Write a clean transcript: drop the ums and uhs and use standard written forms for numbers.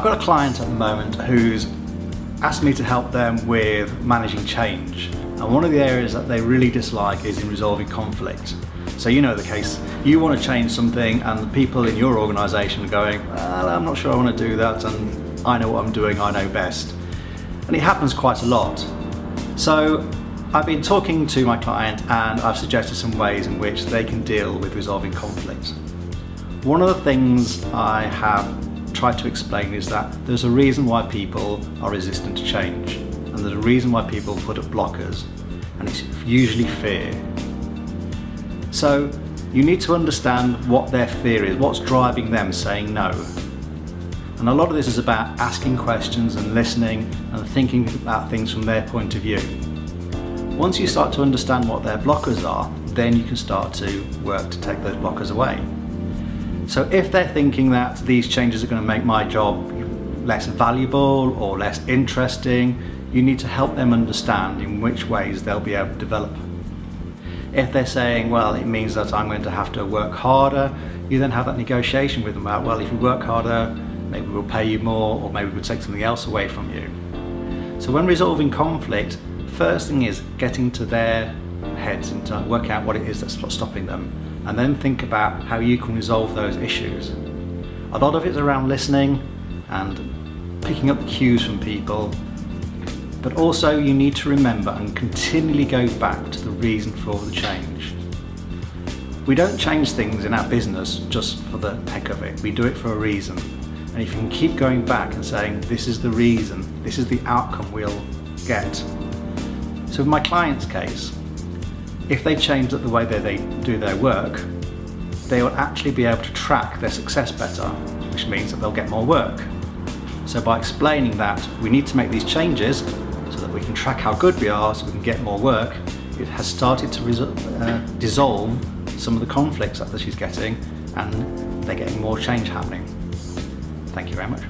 got a client at the moment who's asked me to help them with managing change. And one of the areas that they really dislike is in resolving conflict. So you know the case, you want to change something and the people in your organisation are going, well, I'm not sure I want to do that, and I know what I'm doing, I know best. And it happens quite a lot. So I've been talking to my client and I've suggested some ways in which they can deal with resolving conflict. One of the things I have tried to explain is that there's a reason why people are resistant to change, and there's a reason why people put up blockers, and it's usually fear. So you need to understand what their fear is, what's driving them saying no. And a lot of this is about asking questions and listening and thinking about things from their point of view. Once you start to understand what their blockers are, then you can start to work to take those blockers away. So if they're thinking that these changes are going to make my job less valuable or less interesting, you need to help them understand in which ways they'll be able to develop. If they're saying, well, it means that I'm going to have to work harder, you then have that negotiation with them about, well, if you work harder, maybe we'll pay you more, or maybe we'll take something else away from you. So when resolving conflict, first thing is getting to their heads and to work out what it is that's stopping them, and then think about how you can resolve those issues. A lot of it's around listening and picking up cues from people, but also you need to remember and continually go back to the reason for the change. We don't change things in our business just for the heck of it, we do it for a reason. And if you can keep going back and saying, this is the reason, this is the outcome we'll get. So in my client's case, if they change the way that they do their work, they will actually be able to track their success better, which means that they'll get more work. So by explaining that we need to make these changes so that we can track how good we are, so we can get more work, it has started to dissolve some of the conflicts that she's getting, and they're getting more change happening. Thank you very much.